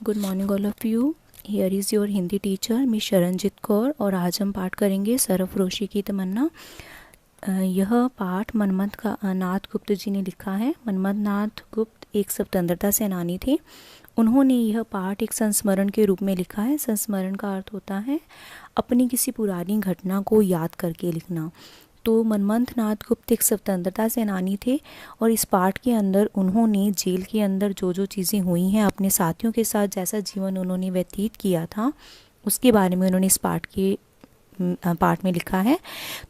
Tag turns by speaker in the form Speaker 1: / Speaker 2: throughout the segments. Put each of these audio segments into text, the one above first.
Speaker 1: Good morning all of you. Here is your Hindi teacher miss Sharanjit Kaur और आज हम पाठ करेंगे सरफरोशी की तमन्ना। यह पाठ मनमथ नाथ गुप्त जी ने लिखा है। मनमथ नाथ गुप्त एक स्वतंत्रता सेनानी थे। उन्होंने यह पाठ एक संस्मरण के रूप में लिखा है। संस्मरण का अर्थ होता है अपनी किसी पुरानी घटना को याद करके लिखना। तो मनमथ नाथ गुप्त एक स्वतंत्रता सेनानी थे और इस पाठ के अंदर उन्होंने जेल के अंदर जो जो चीज़ें हुई हैं, अपने साथियों के साथ जैसा जीवन उन्होंने व्यतीत किया था, उसके बारे में उन्होंने इस पाठ में लिखा है।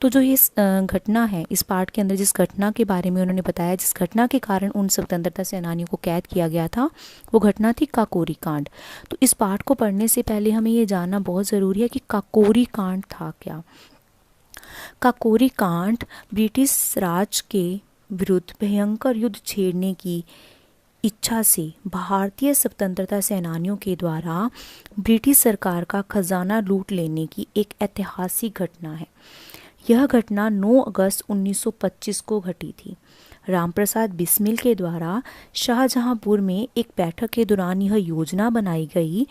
Speaker 1: तो जो ये घटना है, इस पाठ के अंदर जिस घटना के बारे में उन्होंने बताया, जिस घटना के कारण उन स्वतंत्रता सेनानियों को कैद किया गया था, वो घटना थी काकोरी कांड। तो इस पाठ को पढ़ने से पहले हमें ये जानना बहुत ज़रूरी है कि काकोरी कांड था क्या। काकोरी कांड ब्रिटिश राज के विरुद्ध भयंकर युद्ध छेड़ने की इच्छा से भारतीय स्वतंत्रता सेनानियों के द्वारा ब्रिटिश सरकार का खजाना लूट लेने की एक ऐतिहासिक घटना है। यह घटना 9 अगस्त 1925 को घटी थी। रामप्रसाद बिस्मिल के द्वारा शाहजहांपुर में एक बैठक के दौरान यह योजना बनाई गई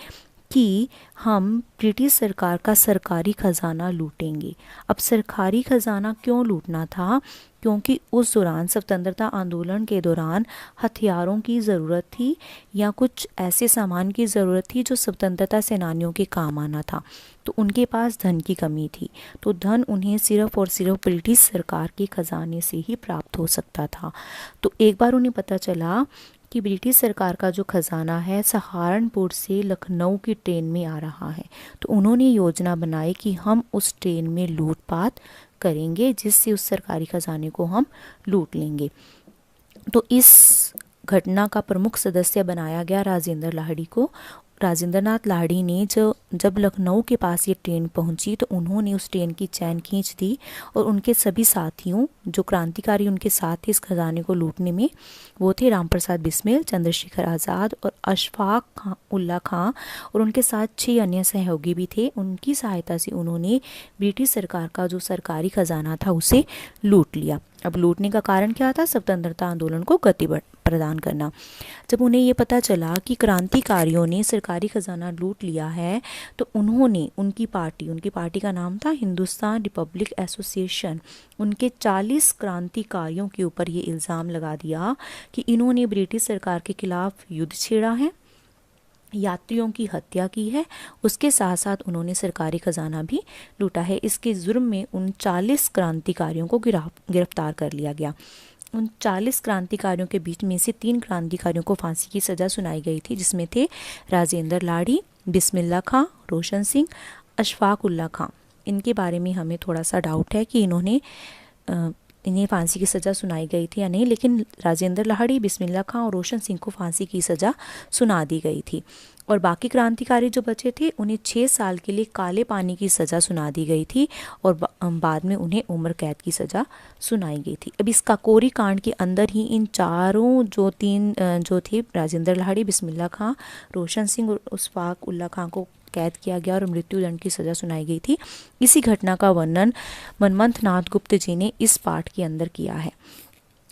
Speaker 1: कि हम ब्रिटिश सरकार का सरकारी खजाना लूटेंगे। अब सरकारी खजाना क्यों लूटना था? क्योंकि उस दौरान स्वतंत्रता आंदोलन के दौरान हथियारों की ज़रूरत थी या कुछ ऐसे सामान की ज़रूरत थी जो स्वतंत्रता सेनानियों के काम आना था। तो उनके पास धन की कमी थी, तो धन उन्हें सिर्फ और सिर्फ ब्रिटिश सरकार के खजाने से ही प्राप्त हो सकता था। तो एक बार उन्हें पता चला कि ब्रिटिश सरकार का जो खजाना है सहारनपुर से लखनऊ की ट्रेन में आ रहा है। तो उन्होंने योजना बनाई कि हम उस ट्रेन में लूटपाट करेंगे, जिससे उस सरकारी खजाने को हम लूट लेंगे। तो इस घटना का प्रमुख सदस्य बनाया गया राजेंद्र लाहिड़ी को। राजेंद्र नाथ लाहिड़ी ने जब लखनऊ के पास ये ट्रेन पहुंची तो उन्होंने उस ट्रेन की चैन खींच दी और उनके सभी साथियों, जो क्रांतिकारी उनके साथ थे इस खजाने को लूटने में, वो थे रामप्रसाद बिस्मिल, चंद्रशेखर आज़ाद और अशफाक उल्ला खां, और उनके साथ 6 अन्य सहयोगी भी थे। उनकी सहायता से उन्होंने ब्रिटिश सरकार का जो सरकारी खजाना था उसे लूट लिया। अब लूटने का कारण क्या था? स्वतंत्रता आंदोलन को गति प्रदान करना। जब उन्हें ये पता चला कि क्रांतिकारियों ने सरकारी खजाना लूट लिया है तो उन्होंने उनकी पार्टी का नाम था हिंदुस्तान रिपब्लिक एसोसिएशन, उनके 40 क्रांतिकारियों के ऊपर ये इल्ज़ाम लगा दिया कि इन्होंने ब्रिटिश सरकार के खिलाफ युद्ध छेड़ा है, यात्रियों की हत्या की है, उसके साथ साथ उन्होंने सरकारी खजाना भी लूटा है। इसके जुर्म में उन 40 क्रांतिकारियों को गिरफ्तार कर लिया गया। उन 40 क्रांतिकारियों के बीच में से 3 क्रांतिकारियों को फांसी की सज़ा सुनाई गई थी, जिसमें थे राजेंद्र लाहिड़ी, बिस्मिल्लाह खां, रोशन सिंह, अशफाक उल्ला खां। इनके बारे में हमें थोड़ा सा डाउट है कि इन्हें फांसी की सज़ा सुनाई गई थी या नहीं, लेकिन राजेंद्र लाहिड़ी, बिस्मिल्लाह खां और रोशन सिंह को फांसी की सज़ा सुना दी गई थी। और बाकी क्रांतिकारी जो बचे थे उन्हें 6 साल के लिए काले पानी की सज़ा सुना दी गई थी और बाद में उन्हें उम्र कैद की सज़ा सुनाई गई थी। अब इस काकोरी कांड के अंदर ही इन चारों जो थे राजेंद्र लाहिड़ी, बिस्मिल्लाह खां, रोशन सिंह और अशफाक उल्ला खां को कैद किया गया और मृत्युदंड की सज़ा सुनाई गई थी। इसी घटना का वर्णन मनमथ नाथ गुप्त जी ने इस पाठ के अंदर किया है।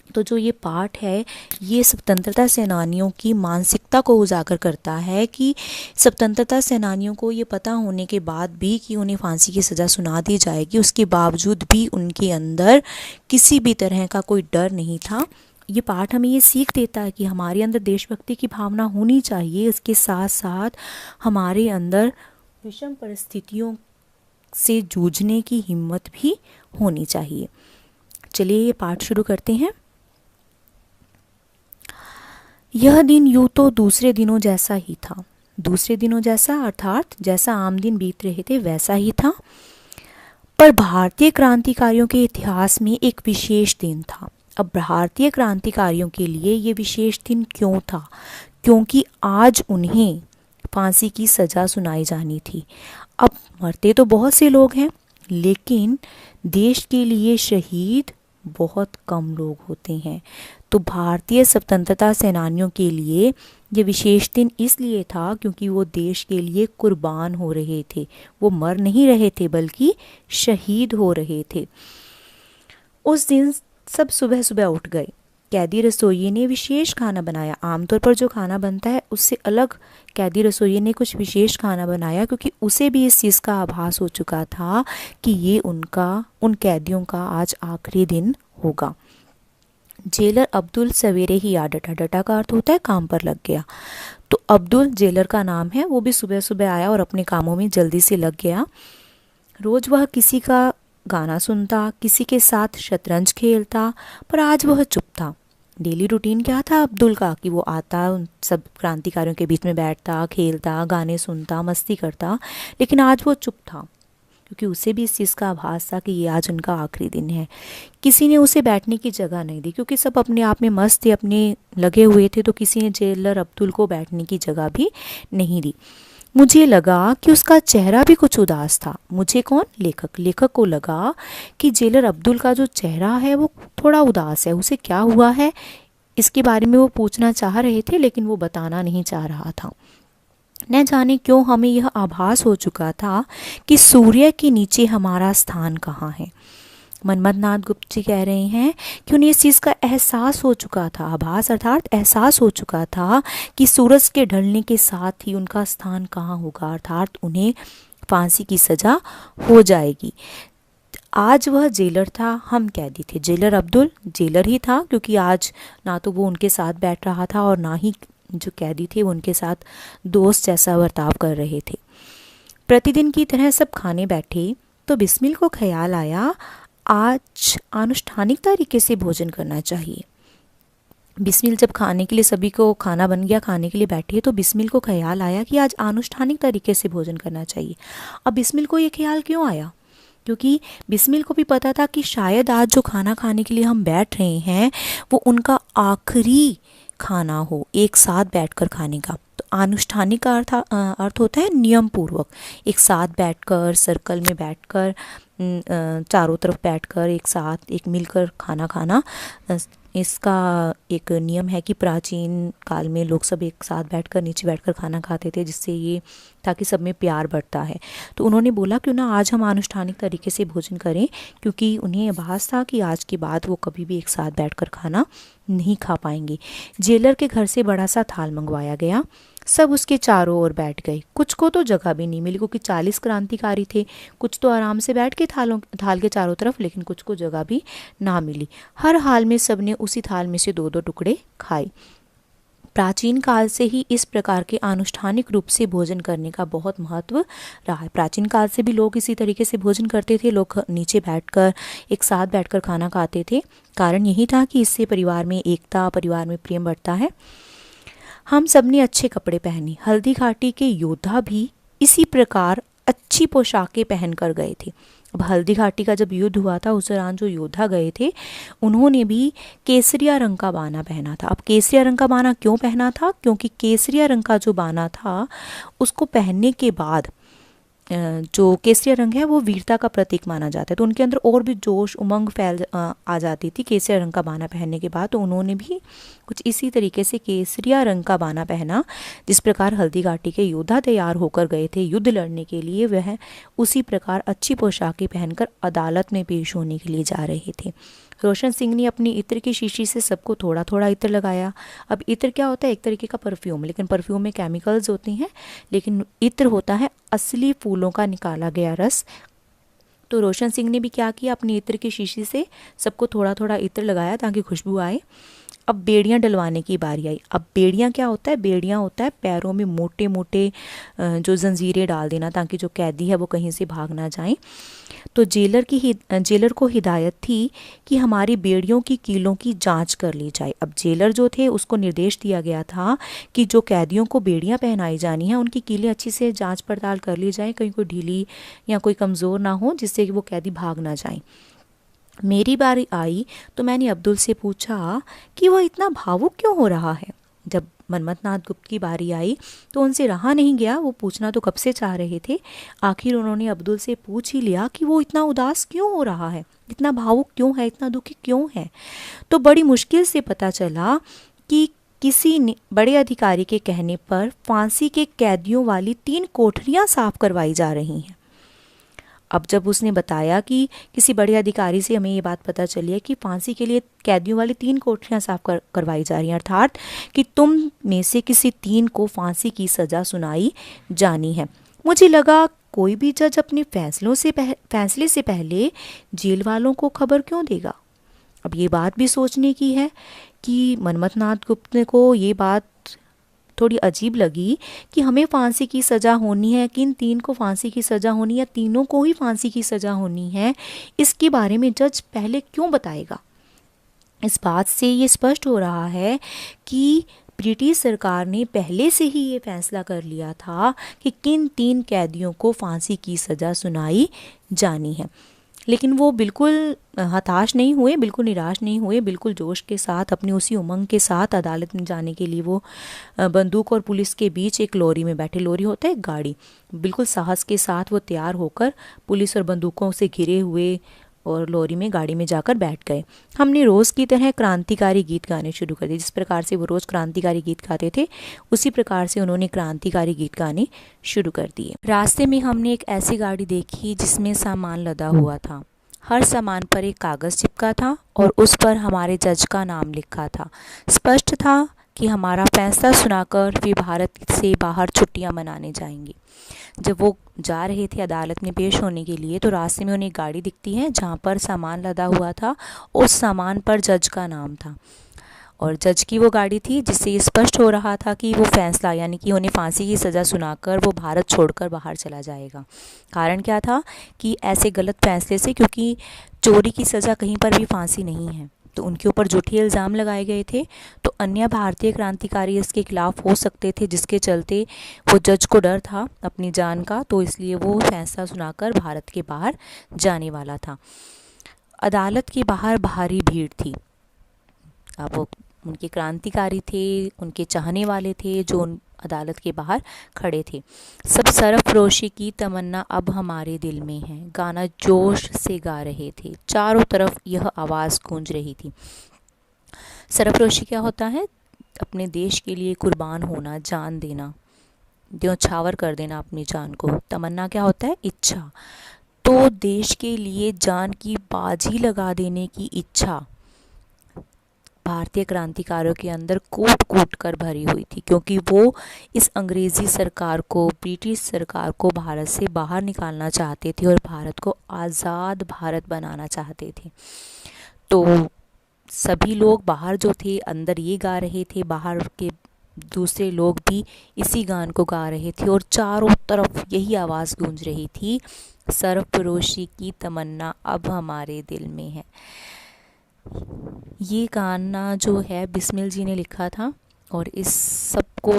Speaker 1: तो जो ये पाठ है ये स्वतंत्रता सेनानियों की मानसिकता को उजागर करता है कि स्वतंत्रता सेनानियों को ये पता होने के बाद भी कि उन्हें फांसी की सज़ा सुना दी जाएगी, उसके बावजूद भी उनके अंदर किसी भी तरह का कोई डर नहीं था। ये पाठ हमें ये सीख देता है कि हमारे अंदर देशभक्ति की भावना होनी चाहिए, इसके साथ साथ हमारे अंदर विषम परिस्थितियों से जूझने की हिम्मत भी होनी चाहिए। चलिए ये पाठ शुरू करते हैं। यह दिन यूं तो दूसरे दिनों जैसा ही था। दूसरे दिनों जैसा अर्थात जैसा आम दिन बीत रहे थे वैसा ही था, पर भारतीय क्रांतिकारियों के इतिहास में एक विशेष दिन था। अब भारतीय क्रांतिकारियों के लिए ये विशेष दिन क्यों था? क्योंकि आज उन्हें फांसी की सज़ा सुनाई जानी थी। अब मरते तो बहुत से लोग हैं, लेकिन देश के लिए शहीद बहुत कम लोग होते हैं। तो भारतीय स्वतंत्रता सेनानियों के लिए ये विशेष दिन इसलिए था क्योंकि वो देश के लिए कुर्बान हो रहे थे। वो मर नहीं रहे थे बल्कि शहीद हो रहे थे। उस दिन सब सुबह सुबह उठ गए कैदी रसोइये ने विशेष खाना बनाया। आमतौर पर जो खाना बनता है उससे अलग कैदी रसोइये ने कुछ विशेष खाना बनाया, क्योंकि उसे भी इस चीज़ का आभास हो चुका था कि ये उन कैदियों का आज आखिरी दिन होगा। जेलर अब्दुल सवेरे ही आ डटा। डटा का अर्थ होता है काम पर लग गया। तो अब्दुल जेलर का नाम है, वो भी सुबह सुबह आया और अपने कामों में जल्दी से लग गया। रोज वह किसी का गाना सुनता, किसी के साथ शतरंज खेलता, पर आज वह चुप था। डेली रूटीन क्या था अब्दुल का कि वो आता, उन सब क्रांतिकारियों के बीच में बैठता, खेलता, गाने सुनता, मस्ती करता, लेकिन आज वो चुप था, क्योंकि उसे भी इस चीज़ का आभास था कि ये आज उनका आखिरी दिन है। किसी ने उसे बैठने की जगह नहीं दी, क्योंकि सब अपने आप में मस्त थे, अपने लगे हुए थे, तो किसी ने जेलर अब्दुल को बैठने की जगह भी नहीं दी। मुझे लगा कि उसका चेहरा भी कुछ उदास था। मुझे कौन? लेखक को लगा कि जेलर अब्दुल का जो चेहरा है वो थोड़ा उदास है। उसे क्या हुआ है इसके बारे में वो पूछना चाह रहे थे, लेकिन वो बताना नहीं चाह रहा था। न जाने क्यों हमें यह आभास हो चुका था कि सूर्य के नीचे हमारा स्थान कहाँ है। मनमथ नाथ गुप्त जी कह रहे हैं कि उन्हें इस चीज़ का एहसास हो चुका था, आभास अर्थात एहसास हो चुका था कि सूरज के ढलने के साथ ही उनका स्थान कहाँ होगा, अर्थात उन्हें फांसी की सज़ा हो जाएगी। आज वह जेलर था, हम कैदी थे। जेलर अब्दुल जेलर ही था, क्योंकि आज ना तो वो उनके साथ बैठ रहा था और ना ही जो कैदी थे वो उनके साथ दोस्त जैसा बर्ताव कर रहे थे। प्रतिदिन की तरह सब खाने बैठे तो बिस्मिल को ख्याल आया आज अनुष्ठानिक तरीके से भोजन करना चाहिए। बिस्मिल जब खाने के लिए, सभी को खाना बन गया, खाने के लिए बैठे, तो बिस्मिल को ख्याल आया कि आज अनुष्ठानिक तरीके से भोजन करना चाहिए। अब बिस्मिल को ये ख्याल क्यों आया? क्योंकि बिस्मिल को भी पता था कि शायद आज जो खाना खाने के लिए हम बैठ रहे हैं वो उनका आखिरी खाना हो, एक साथ बैठकर खाने का। तो अनुष्ठानिक का अर्थ होता है नियम पूर्वक, एक साथ बैठकर, सर्कल में बैठकर, चारों तरफ बैठकर एक साथ एक मिलकर खाना खाना। इसका एक नियम है कि प्राचीन काल में लोग सब एक साथ बैठकर, नीचे बैठकर खाना खाते थे, जिससे ये ताकि सब में प्यार बढ़ता है। तो उन्होंने बोला क्यों ना आज हम अनुष्ठानिक तरीके से भोजन करें, क्योंकि उन्हें आभास था कि आज के बाद वो कभी भी एक साथ बैठकर खाना नहीं खा पाएंगे। जेलर के घर से बड़ा सा थाल मंगवाया गया। सब उसके चारों ओर बैठ गए। कुछ को तो जगह भी नहीं मिली, क्योंकि 40 क्रांतिकारी थे। कुछ तो आराम से बैठ के थाल के चारों तरफ, लेकिन कुछ को जगह भी ना मिली। हर हाल में सबने उसी थाल में से 2-2 टुकड़े खाए। प्राचीन काल से ही इस प्रकार के अनुष्ठानिक रूप से भोजन करने का बहुत महत्व रहा है। प्राचीन काल से भी लोग इसी तरीके से भोजन करते थे। लोग नीचे बैठकर, एक साथ बैठकर खाना खाते थे। कारण यही था कि इससे परिवार में एकता, परिवार में प्रेम बढ़ता है। हम सब ने अच्छे कपड़े पहने। हल्दी घाटी के योद्धा भी इसी प्रकार अच्छी पोशाकें पहनकर गए थे। अब हल्दी घाटी का जब युद्ध हुआ था, उस दौरान जो योद्धा गए थे उन्होंने भी केसरिया रंग का बाना पहना था। अब केसरिया रंग का बाना क्यों पहना था? क्योंकि केसरिया रंग का जो बाना था उसको पहनने के बाद जो केसरिया रंग है वो वीरता का प्रतीक माना जाता है। तो उनके अंदर और भी जोश, उमंग आ जाती थी केसरिया रंग का बाना पहनने के बाद। तो उन्होंने भी कुछ इसी तरीके से केसरिया रंग का बाना पहना। जिस प्रकार हल्दी घाटी के योद्धा तैयार होकर गए थे युद्ध लड़ने के लिए, वह उसी प्रकार अच्छी पोशाकें पहनकर अदालत में पेश होने के लिए जा रहे थे। रोशन सिंह ने अपनी इत्र की शीशी से सबको थोड़ा थोड़ा इत्र लगाया। अब इत्र क्या होता है? एक तरीके का परफ्यूम, लेकिन परफ्यूम में केमिकल्स होते हैं, लेकिन इत्र होता है असली फूलों का निकाला गया रस। तो रोशन सिंह ने भी क्या किया, अपनी इत्र की शीशी से सबको थोड़ा थोड़ा इत्र लगाया ताकि खुशबू आए। अब बेड़ियाँ डलवाने की बारी आई। अब बेड़ियाँ क्या होता है? बेड़ियाँ होता है पैरों में मोटे मोटे जो जंजीरें डाल देना, ताकि जो कैदी है वो कहीं से भाग ना जाए। तो जेलर को हिदायत थी कि हमारी बेड़ियों की कीलों की जांच कर ली जाए। अब जेलर जो थे उसको निर्देश दिया गया था कि जो कैदियों को बेड़ियाँ पहनाई जानी है उनकी कीलें अच्छी से जांच पड़ताल कर ली जाए, कहीं कोई ढीली या कोई कमज़ोर ना हो, जिससे कि वो कैदी भाग ना जाए। मेरी बारी आई तो मैंने अब्दुल से पूछा कि वह इतना भावुक क्यों हो रहा है। जब मनमथ नाथ गुप्त की बारी आई तो उनसे रहा नहीं गया, वो पूछना तो कब से चाह रहे थे। आखिर उन्होंने अब्दुल से पूछ ही लिया कि वो इतना उदास क्यों हो रहा है, इतना भावुक क्यों है, इतना दुखी क्यों है। तो बड़ी मुश्किल से पता चला कि किसी बड़े अधिकारी के कहने पर फांसी के कैदियों वाली 3 कोठरियां साफ करवाई जा रही हैं। अब जब उसने बताया कि किसी बड़े अधिकारी से हमें ये बात पता चली है कि फांसी के लिए कैदियों वाली 3 कोठरियाँ साफ करवाई जा रही हैं, अर्थात कि तुम में से किसी 3 को फांसी की सज़ा सुनाई जानी है। मुझे लगा कोई भी जज अपने फैसले से पहले जेल वालों को खबर क्यों देगा। अब ये बात भी सोचने की है कि मनमथ नाथ गुप्त को ये बात थोड़ी अजीब लगी कि हमें फांसी की सज़ा होनी है, किन 3 को फांसी की सज़ा होनी है, तीनों को ही फांसी की सज़ा होनी है, इसके बारे में जज पहले क्यों बताएगा। इस बात से ये स्पष्ट हो रहा है कि ब्रिटिश सरकार ने पहले से ही ये फैसला कर लिया था कि किन 3 कैदियों को फांसी की सज़ा सुनाई जानी है। लेकिन वो बिल्कुल हताश नहीं हुए, बिल्कुल निराश नहीं हुए, बिल्कुल जोश के साथ, अपनी उसी उमंग के साथ अदालत में जाने के लिए वो बंदूक और पुलिस के बीच एक लॉरी में बैठे। लॉरी होता है एक गाड़ी। बिल्कुल साहस के साथ वो तैयार होकर पुलिस और बंदूकों से घिरे हुए और लॉरी में गाड़ी में जाकर बैठ गए। हमने रोज़ की तरह क्रांतिकारी गीत गाने शुरू कर दिए। जिस प्रकार से वो रोज़ क्रांतिकारी गीत गाते थे उसी प्रकार से उन्होंने क्रांतिकारी गीत गाने शुरू कर दिए। रास्ते में हमने एक ऐसी गाड़ी देखी जिसमें सामान लदा हुआ था। हर सामान पर एक कागज़ चिपका था और उस पर हमारे जज का नाम लिखा था। स्पष्ट था कि हमारा फैसला सुनाकर वे भारत से बाहर छुट्टियां मनाने जाएंगे। जब वो जा रहे थे अदालत में पेश होने के लिए तो रास्ते में उन्हें एक गाड़ी दिखती है जहाँ पर सामान लदा हुआ था। उस सामान पर जज का नाम था और जज की वो गाड़ी थी, जिससे ये स्पष्ट हो रहा था कि वो फैसला यानी कि उन्हें फांसी की सज़ा सुनाकर वो भारत छोड़कर बाहर चला जाएगा। कारण क्या था कि ऐसे गलत फैसले से, क्योंकि चोरी की सज़ा कहीं पर भी फांसी नहीं है, तो उनके ऊपर झूठे इल्ज़ाम लगाए गए थे, तो अन्य भारतीय क्रांतिकारी इसके खिलाफ हो सकते थे, जिसके चलते वो जज को डर था अपनी जान का, तो इसलिए वो फैसला सुनाकर भारत के बाहर जाने वाला था। अदालत के बाहर भारी भीड़ थी। अब वो उनके क्रांतिकारी थे, उनके चाहने वाले थे जो अदालत के बाहर खड़े थे। सब सरफरोशी की तमन्ना अब हमारे दिल में है गाना जोश से गा रहे थे। चारों तरफ यह आवाज़ गूंज रही थी। सरफरोशी क्या होता है? अपने देश के लिए कुर्बान होना, जान देना, न्यौछावर कर देना अपनी जान को। तमन्ना क्या होता है? इच्छा। तो देश के लिए जान की बाजी लगा देने की इच्छा भारतीय क्रांतिकारियों के अंदर कूट कूट कर भरी हुई थी, क्योंकि वो इस अंग्रेज़ी सरकार को, ब्रिटिश सरकार को भारत से बाहर निकालना चाहते थे और भारत को आज़ाद भारत बनाना चाहते थे। तो सभी लोग बाहर जो थे अंदर ये गा रहे थे, बाहर के दूसरे लोग भी इसी गान को गा रहे थे और चारों तरफ यही आवाज़ गूंज रही थी, सरफरोशी की तमन्ना अब हमारे दिल में है। ये गाना जो है बिस्मिल जी ने लिखा था और इस सब को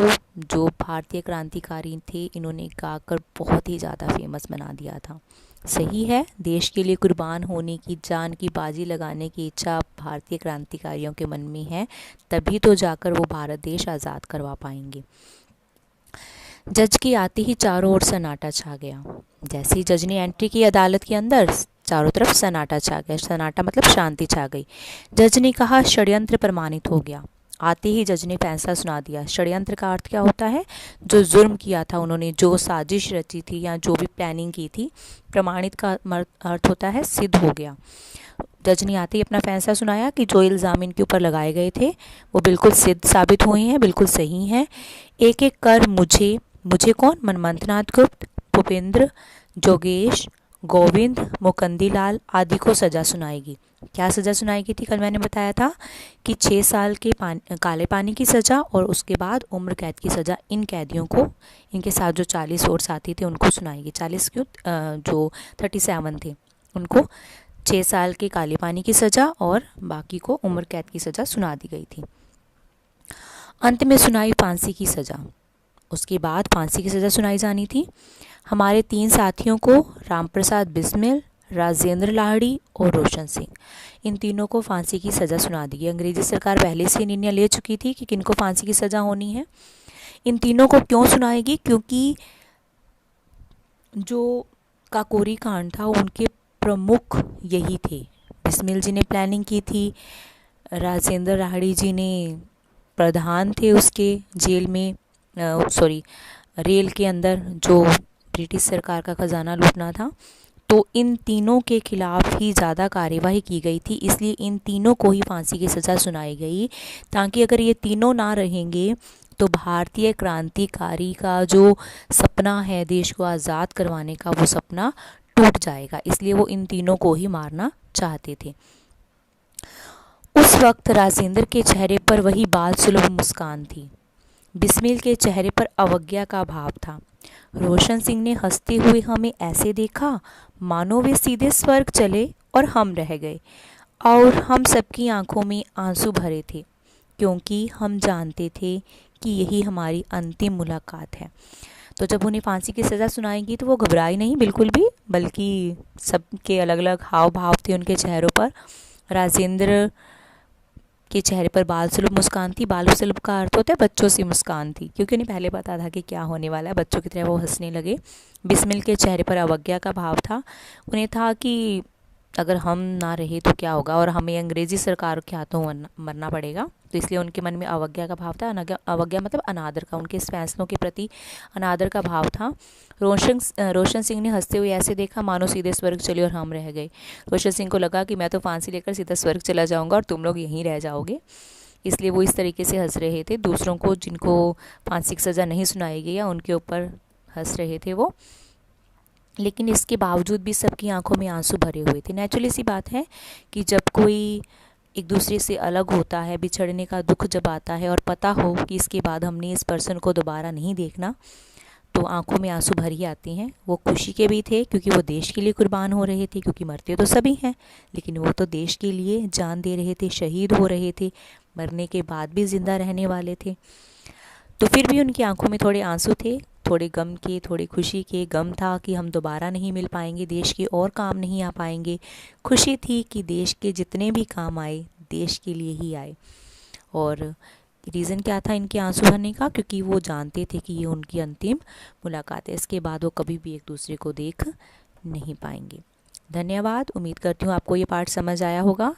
Speaker 1: जो भारतीय क्रांतिकारी थे इन्होंने गाकर बहुत ही ज़्यादा फेमस बना दिया था। सही है, देश के लिए कुर्बान होने की, जान की बाजी लगाने की इच्छा भारतीय क्रांतिकारियों के मन में है, तभी तो जाकर वो भारत देश आज़ाद करवा पाएंगे। जज के आते ही चारों ओर सन्नाटा छा गया। जैसे ही जज ने एंट्री की अदालत के अंदर, चारों तरफ सन्नाटा छा गया। सन्नाटा मतलब शांति छा गई। जज ने कहा षड्यंत्र प्रमाणित हो गया। आते ही जज ने फैसला सुना दिया। षड्यंत्र का अर्थ क्या होता है? जो जुर्म किया था उन्होंने, जो साजिश रची थी या जो भी प्लानिंग की थी। प्रमाणित का अर्थ होता है सिद्ध हो गया। जज ने आते ही अपना फैसला सुनाया कि जो इल्ज़ाम इनके ऊपर लगाए गए थे वो बिल्कुल सिद्ध साबित हुए हैं, बिल्कुल सही हैं। एक एक कर मुझे कौन? मनमथ नाथ गुप्त, भूपेंद्र, जोगेश, गोविंद, मुकंदीलाल आदि को सज़ा सुनाएगी। क्या सज़ा सुनाएगी थी? कल मैंने बताया था कि 6 साल के काले पानी की सज़ा और उसके बाद उम्र कैद की सज़ा इन कैदियों को, इनके साथ जो 40 और साथी थे उनको सुनाएगी। 40 क्यों, जो 37 थे उनको 6 साल के काले पानी की सज़ा और बाकी को उम्र कैद की सज़ा सुना दी गई थी। अंत में सुनाई फांसी की सज़ा। उसके बाद फांसी की सज़ा सुनाई जानी थी। हमारे 3 साथियों को, रामप्रसाद बिस्मिल, राजेंद्र लाहिड़ी और रोशन सिंह, इन तीनों को फांसी की सज़ा सुना दी। अंग्रेज़ी सरकार पहले से निर्णय ले चुकी थी कि किनको फांसी की सज़ा होनी है। इन तीनों को क्यों सुनाएगी? क्योंकि जो काकोरी कांड था उनके प्रमुख यही थे। बिस्मिल जी ने प्लानिंग की थी, राजेंद्र लाहिड़ी जी ने प्रधान थे उसके, जेल में रेल के अंदर जो ब्रिटिश सरकार का ख़जाना लूटना था। तो इन तीनों के खिलाफ ही ज़्यादा कार्यवाही की गई थी, इसलिए इन तीनों को ही फांसी की सज़ा सुनाई गई, ताकि अगर ये तीनों ना रहेंगे तो भारतीय क्रांतिकारी का जो सपना है देश को आज़ाद करवाने का, वो सपना टूट जाएगा। इसलिए वो इन तीनों को ही मारना चाहते थे। उस वक्त राजेंद्र के चेहरे पर वही बाल सुलभ मुस्कान थी। बिस्मिल के चेहरे पर अवज्ञा का भाव था। रोशन सिंह ने हंसते हुए हमें ऐसे देखा मानो वे सीधे स्वर्ग चले और हम रह गए, और हम सबकी आंखों में आंसू भरे थे, क्योंकि हम जानते थे कि यही हमारी अंतिम मुलाकात है। तो जब उन्हें फांसी की सज़ा सुनाएगी तो वो घबराई नहीं बिल्कुल भी, बल्कि सबके अलग अलग हाव भाव थे उनके चेहरों पर। राजेंद्र के चेहरे पर बाल सुलभ मुस्कान थी। बाल सुलभ का अर्थ होता है बच्चों सी मुस्कान थी, क्योंकि उन्हें पहले पता था कि क्या होने वाला है, बच्चों की तरह वो हंसने लगे। बिस्मिल के चेहरे पर अवज्ञा का भाव था। उन्हें था कि अगर हम ना रहे तो क्या होगा, और हमें अंग्रेज़ी सरकार के हाथों मरना पड़ेगा, तो इसलिए उनके मन में अवज्ञा का भाव था। अवज्ञा मतलब अनादर का, उनके इस फैसलों के प्रति अनादर का भाव था। रोशन सिंह ने हंसते हुए ऐसे देखा मानो सीधे स्वर्ग चले और हम रह गए। रोशन सिंह को लगा कि मैं तो फांसी लेकर सीधा स्वर्ग चला जाऊंगा और तुम लोग यहीं रह जाओगे, इसलिए वो इस तरीके से हंस रहे थे। दूसरों को जिनको फांसी की सज़ा नहीं सुनाई गई या उनके ऊपर हंस रहे थे वो, लेकिन इसके बावजूद भी सबकी आंखों में आंसू भरे हुए थे। नेचुरली सी बात है कि जब कोई एक दूसरे से अलग होता है, बिछड़ने का दुख जब आता है और पता हो कि इसके बाद हमने इस पर्सन को दोबारा नहीं देखना, तो आंखों में आंसू भर ही आते हैं। वो खुशी के भी थे क्योंकि वो देश के लिए कुर्बान हो रहे थे, क्योंकि मरते तो सभी हैं, लेकिन वो तो देश के लिए जान दे रहे थे, शहीद हो रहे थे, मरने के बाद भी ज़िंदा रहने वाले थे। तो फिर भी उनकी आंखों में थोड़े आंसू थे, थोड़े गम के, थोड़े खुशी के। गम था कि हम दोबारा नहीं मिल पाएंगे, देश के और काम नहीं आ पाएंगे। खुशी थी कि देश के जितने भी काम आए देश के लिए ही आए। और रीज़न क्या था इनके आंसू भरने का? क्योंकि वो जानते थे कि ये उनकी अंतिम मुलाकात है, इसके बाद वो कभी भी एक दूसरे को देख नहीं पाएंगे। धन्यवाद। उम्मीद करती हूँ आपको ये पाठ समझ आया होगा।